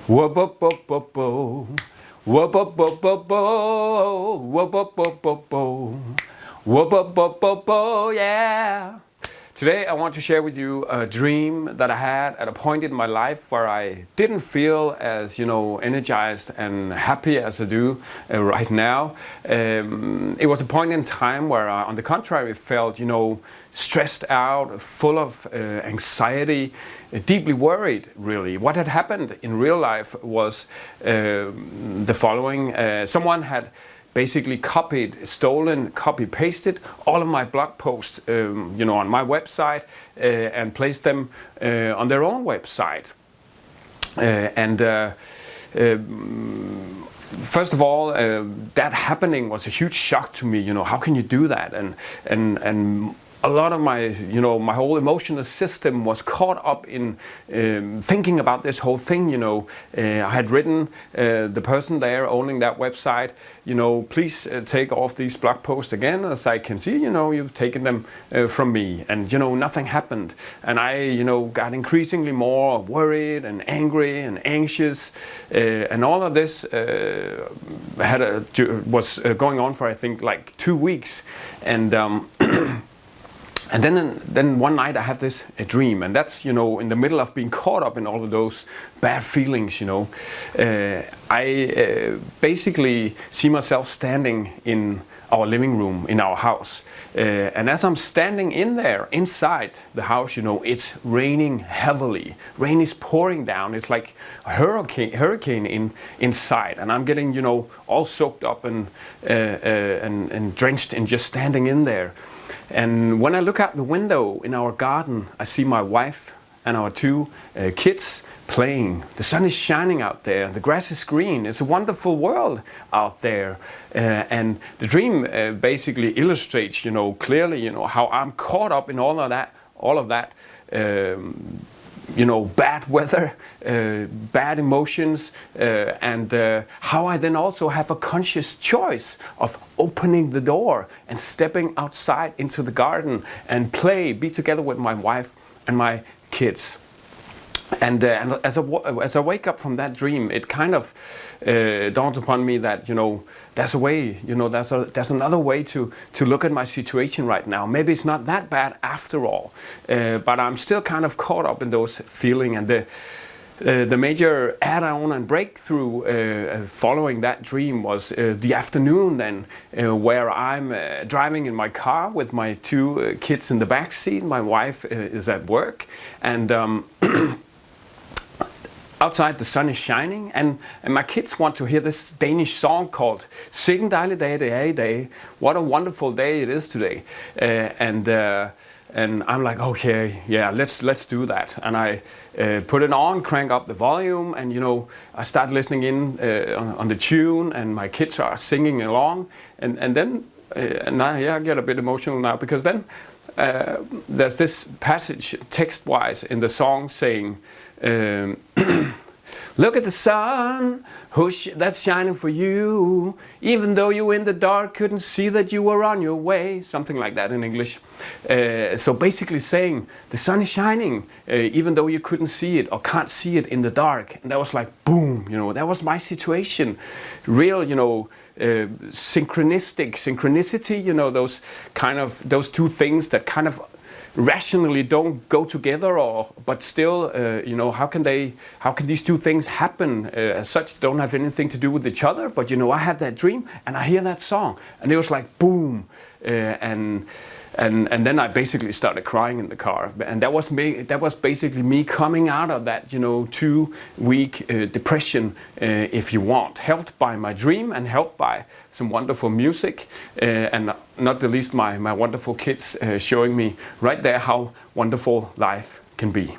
Whoop up up up oh. Whoop up up up oh. Whoop up up up oh. Whoop up up up oh, yeah. Today I want to share with you a dream that I had at a point in my life where I didn't feel as, energized and happy as I do right now. It was a point in time where I, on the contrary, felt, stressed out, full of anxiety, deeply worried, really. What had happened in real life was the following. Someone had basically stolen, copy-pasted all of my blog posts, on my website and placed them on their own website. First of all, that happening was a huge shock to me. How can you do that? And a lot of my, my whole emotional system was caught up in thinking about this whole thing. I had written the person there owning that website, please take off these blog posts again. As I can see, you've taken them from me, and nothing happened. And I, got increasingly more worried and angry and anxious, and all of this was going on for I think like 2 weeks, and. And then one night I have this dream, and that's in the middle of being caught up in all of those bad feelings. I basically see myself standing in our living room in our house, and as I'm standing in there inside the house, it's raining heavily. Rain is pouring down. It's like a hurricane inside, and I'm getting all soaked up and drenched in just standing in there. And when I look out the window in our garden, I see my wife and our 2 kids playing. The sun is shining out there. The grass is green. It's a wonderful world out there. And the dream basically illustrates, clearly, how I'm caught up in all of that. Bad weather, bad emotions, and how I then also have a conscious choice of opening the door and stepping outside into the garden and be together with my wife and my kids. And as I wake up from that dream, it kind of dawned upon me that there's a way, there's another way to look at my situation right now. Maybe it's not that bad after all, but I'm still kind of caught up in those feelings. And the major add-on and breakthrough following that dream was the afternoon then, where I'm driving in my car with my 2 kids in the back seat. My wife is at work, and outside the sun is shining, and my kids want to hear this Danish song called "Sikken dejlig dag det er i dag." What a wonderful day it is today. And I'm like, okay, yeah, let's do that. And I put it on, crank up the volume, and I start listening in on the tune, and my kids are singing along, and then I get a bit emotional now, because then there's this passage text-wise in the song saying, look at the sun, that's shining for you. Even though you in the dark couldn't see that you were on your way. Something like that in English. So basically saying, the sun is shining, even though you couldn't see it or can't see it in the dark. And that was like, boom, that was my situation. Real, synchronicity, those 2 things that kind of rationally don't go together, but still, how can these 2 things happen? As such, don't have anything to do with each other, but I had that dream and I hear that song, and it was like boom, and then I basically started crying in the car, and that was basically me coming out of that 2-week depression, if you want, helped by my dream and helped by some wonderful music, and not the least my wonderful kids showing me right there how wonderful life can be.